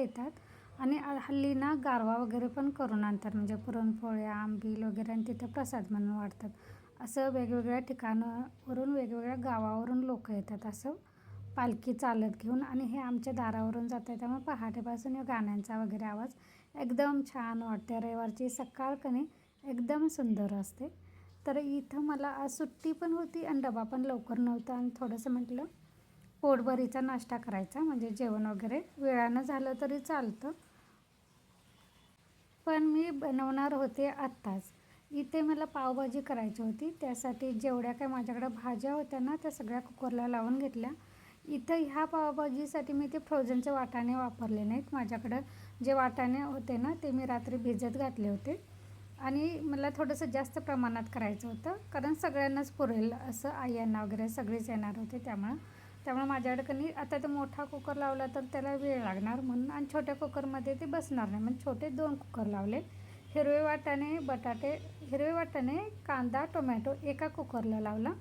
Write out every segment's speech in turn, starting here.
येतात आणि हल्ली ना गारवा वगैरे पण करून आणतात, म्हणजे पुरणपोळ्या, आंबील वगैरे, आणि तिथे प्रसाद म्हणून वाटतात. असं वेगवेगळ्या ठिकाणावरून, वेगवेगळ्या गावावरून लोक येतात असं पालखी चालत घेऊन, आणि हे आमच्या दारावरून जात आहे. त्यामुळे पहाटेपासून या गाण्यांचा वगैरे आवाज एकदम छान वाटते. रविवारची सकाळ कणी एकदम सुंदर असते. तर इथं मला आज सुट्टी पण होती आणि डबा पण लवकर नव्हता, आणि थोडंसं म्हटलं पोटभरीचा नाश्ता करायचा, म्हणजे जेवण वगैरे वेळानं झालं तरी चालतं. पण मी बनवणार होते आत्ताच. इथे मला पावभाजी करायची होती. त्यासाठी जेवढ्या काय माझ्याकडं भाज्या होत्या ना, त्या सगळ्या कुकरला लावून घेतल्या. इथं ह्या पावभाजीसाठी मी ते फ्रोझनचे वाटाणे वापरले नाहीत. माझ्याकडं जे वाटाणे होते ना, ते मी रात्री भिजत घातले होते, आणि मला थोडंसं जास्त प्रमाणात करायचं होतं, कारण सगळ्यांनाच पुरेल असं, आयांना वगैरे सगळेच येणार होते. त्यामुळे माझ्याकडे कधी आता ते मोठा कुकर लावला तर त्याला वेळ लागणार म्हणून, आणि छोट्या कुकरमध्ये ते बसणार नाही म्हणून छोटे 2 कुकर लावले. हिरवे वाटाणे, कांदा, टोमॅटो एका कुकरला लावला.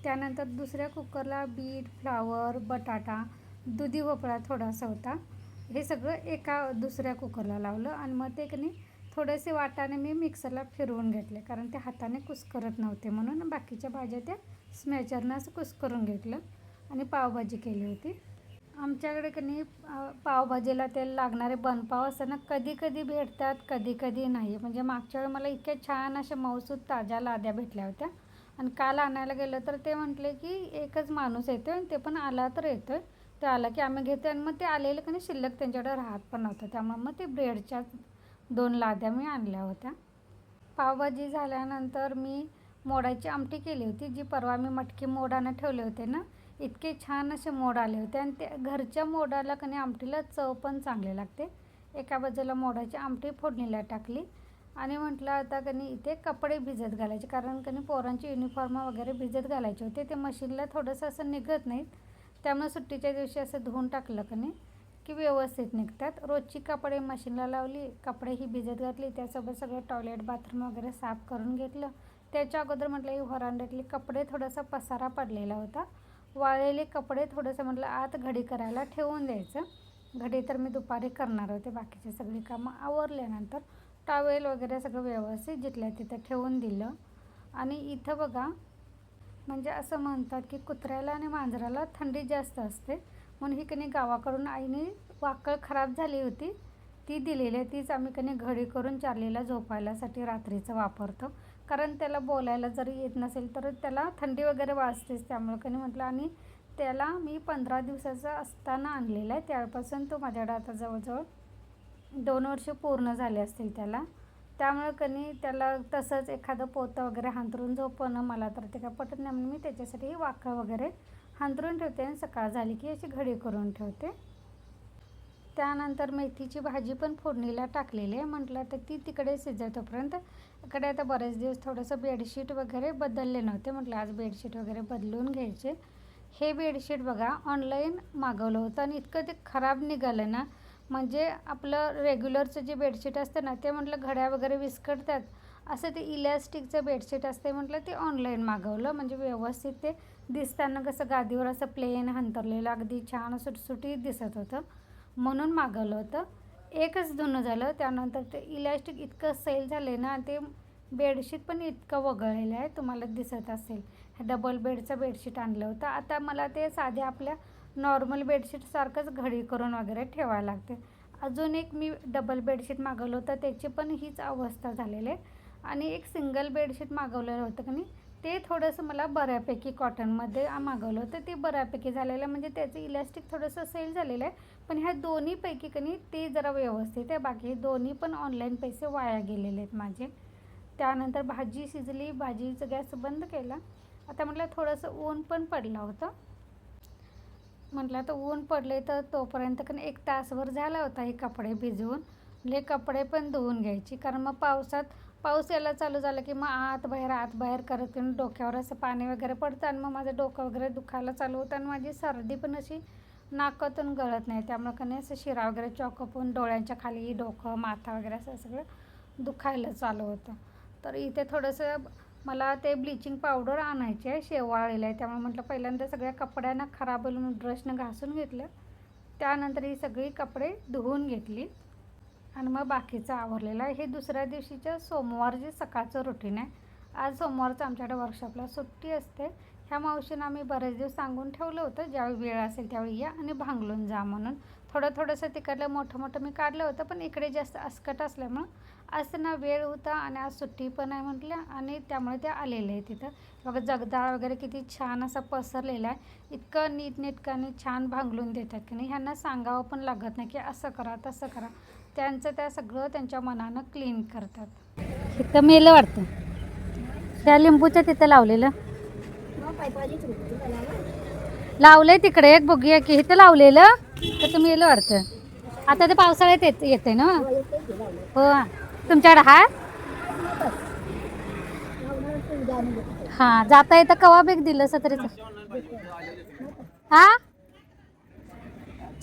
त्यानंतर दुसऱ्या कुकरला बीट, फ्लावर, बटाटा, दुधी भोपळा थोडासा होता, हे सगळं एका दुसऱ्या कुकरला लावलं. आणि मग ते कधी थोडेसे वाटाणे मी मिक्सरला फिरवून घेतले, कारण ते हाताने कुस्करत नव्हते म्हणून. बाकीच्या भाज्या त्या स्मॅचरनं असं कुस्करून घेतलं आणि पावभाजी केली होती. आमच्याकडे कधी पावभाजीला ते लागणारे बनपाव असं ना, कधी कधी भेटतात, कधी कधी नाही. म्हणजे मागच्या वेळी मला इतक्या छान अशा मऊसूत ताज्या लाद्या भेटल्या होत्या, आणि काल आणायला गेलं तर ते म्हटले की एकच माणूस येतो आणि ते पण आला तर येतो आहे, ते आला की आम्ही घेतो. आणि मग ते आलेलं कधी शिल्लक त्यांच्याकडे राहत पण नव्हतं, त्यामुळे मग ते ब्रेडच्या 2 लाद्या मी आणल्या होत्या. पावभाजी झाल्यानंतर मी मोडाची आमटी केली होती, जी परवा मी मटकी मोडानं ठेवले होते ना, इतके छान असे मोड आले होते, आणि ते घरच्या मोडाला कधी आमटीला चव पण चांगली लागते. एका बाजूला मोडाची आमटी फोडणीला टाकली, आणि म्हटलं आता कधी इथे कपडे भिजत घालायचे, कारण कधी पोरांचे युनिफॉर्म वगैरे भिजत घालायचे होते. ते मशीनला थोडंसं असं निघत नाहीत, त्यामुळे सुट्टीच्या दिवशी असं धुवून टाकलं कधी की व्यवस्थित निघतात. रोजची कपडे मशीनला लावली, कपडेही भिजत घातली, त्यासोबत सगळं टॉयलेट, बाथरूम वगैरे साफ करून घेतलं. त्याच्या अगोदर म्हटलं ही व्हरांड्यातली कपडे थोडासा पसारा पडलेला होता, वाळलेले कपडे थोडंसं म्हटलं आत घडी करायला ठेवून द्यायचं. घडी तर मी दुपारी करणार होते, बाकीचे सगळी कामं आवरल्यानंतर टॉवेल वगैरे सगळं व्यवस्थित जिथल्या तिथं ठेवून दिलं. आणि इथं बघा, म्हणजे असं म्हणतात की कुत्र्याला आणि मांजराला थंडी जास्त असते, म्हणून ही कधी गावाकडून आईने वाकळ खराब झाली होती, ती दिलेली आहे. तीच आम्ही कधी घडी करून चार्लीला झोपायलासाठी रात्रीचं वापरतो, कारण त्याला बोलायला जरी येत नसेल तर त्याला थंडी वगैरे वाजतेच, त्यामुळे कधी म्हटलं. आणि त्याला मी 15 दिवसाचा असताना आणलेला आहे, त्यापासून तो माझ्याकडे आता जवळजवळ 2 वर्ष पूर्ण झाले असतील त्याला. त्यामुळे कधी त्याला तसंच एखादं पोतं वगैरे हांतरून झोपवणं मला तर ते काय पटत नाही, म्हणून मी त्याच्यासाठी वाकळ वगैरे हांतरून ठेवते, आणि सकाळ झाली की अशी घडी करून ठेवते. त्यानंतर मेथीची भाजी पण फोडणीला टाकलेली आहे. म्हटलं तर ती तिकडे शिजतोपर्यंत इकडे आता बरेच दिवस थोडंसं बेडशीट वगैरे बदलले नव्हते, म्हटलं आज बेडशीट वगैरे बदलून घ्यायचे. हे बेडशीट बघा ऑनलाईन मागवलं होतं, आणि इतकं ते खराब निघालं ना, म्हणजे आपलं रेग्युलरचं जे बेडशीट असतं ना, ते म्हटलं घड्या वगैरे विस्कटतात, असं ते इलॅस्टिकचं बेडशीट असते. म्हटलं ते ऑनलाईन मागवलं, म्हणजे व्यवस्थित ते दिसताना कसं गादीवर असं प्लेन हंतरलेलं अगदी छान सुटसुटीत दिसत होतं, म्हणून मागवलं होतं. एकच धुणं झालं, त्यानंतर ते इलॅस्टिक इतकं सैल झाले ना, ते बेडशीट पण इतकं वगळलेलं आहे, तुम्हाला दिसत असेल. डबल बेडचं बेडशीट आणलं होतं. आता मला ते साध्या आपल्या नॉर्मल बेडशीटसारखंच घडी करून वगैरे ठेवायला लागते. अजून एक मी डबल बेडशीट मागवलं होतं, त्याची पण हीच अवस्था झालेली आहे. आणि एक सिंगल बेडशीट मागवलेलं होतं की नाही, ते थोडंसं मला बऱ्यापैकी कॉटनमध्ये मागवलं होतं, ते बऱ्यापैकी झालेलं, म्हणजे त्याचं इलॅस्टिक थोडंसं सेल झालेलं आहे. पण ह्या दोन्हीपैकी की नाही ते जरा व्यवस्थित आहे, बाकी हे दोन्ही पण ऑनलाईन पैसे वाया गेलेले आहेत माझे. त्यानंतर भाजी शिजली, भाजीचं गॅस बंद केला. आता म्हटलं थोडंसं ऊन पण पडलं होतं, म्हटलं आता ऊन पडले तर तोपर्यंत की 1 तासभर झाला होता हे कपडे भिजवून. हे कपडे पण धुवून घ्यायची, कारण मग पाऊस यायला चालू झालं की मग आत बाहेर करत डोक्यावर असं पाणी वगैरे पडतं, आणि मग माझं डोकं वगैरे दुखायला चालू होतं, आणि माझी सर्दी पण अशी नाकातून गळत नाही, त्यामुळे का नाही असं शिरा वगैरे चॉकअप होऊन डोळ्यांच्या खाली डोकं, माथा वगैरे असं सगळं दुखायला चालू होतं. तर इथे थोडंसं मला ते ब्लिचिंग पावडर आणायची आहे, शेवाळलेलं आहे, त्यामुळे म्हटलं पहिल्यांदा सगळ्या कपड्यांना खराब होईल म्हणून ब्रशनं घासून घेतलं. त्यानंतर ही सगळी कपडे धुवून घेतली आणि मग बाकीचं आवरलेलं आहे. हे दुसऱ्या दिवशीचं सोमवारचे सकाळचं रुटीन आहे. आज सोमवारचं आमच्याकडे वर्कशॉपला सुट्टी असते. ह्या मावशीनं आम्ही बरेच दिवस सांगून ठेवलं होतं, ज्यावेळी वेळ असेल त्यावेळी या आणि भांगलून जा म्हणून. थोडंसं तिकडलं मोठं मी काढलं होतं, पण इकडे जास्त असकट असल्यामुळं आज त्यांना वेळ होता आणि आज सुट्टी पण आहे म्हटलं आणि त्यामुळे ते आलेले आहे तिथं. बघा जगदाळ वगैरे किती छान असा पसरलेला आहे. इतकं नीटनेटकाने छान भांगलून देतात की नाही, ह्यांना सांगावं पण लागत नाही की असं करा तसं करा. त्यांचं त्या सगळं त्यांच्या मनानं क्लीन करतात. इथं मेलं वाटतं त्या लिंबूच्या तिथं लावलेलं लावलंय तिकडे एक बघूया की इथं लावलेलं तर तुम्ही मेलं वाटतं. आता ते पावसाळ्यात येते ना. हो तुमच्याकडे हा हां जाता येतं कवा बेग दिलं असं तरी हा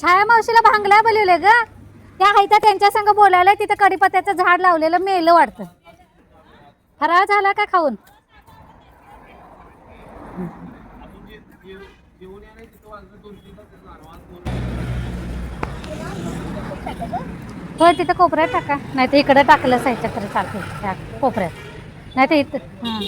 छाया मावशीला भांगला बोलवले ग. त्या आहेत त्यांच्या संग बोलायला तिथं कडीपत्त्याचं झाड लावलेलं मेलं वाटतं. फराळ झाला का खाऊन? होय तिथं कोपऱ्यात टाका, नाही तर इकडं टाकलं सायच्या तरी चालतं त्या कोपऱ्यात, नाही तर इथं हां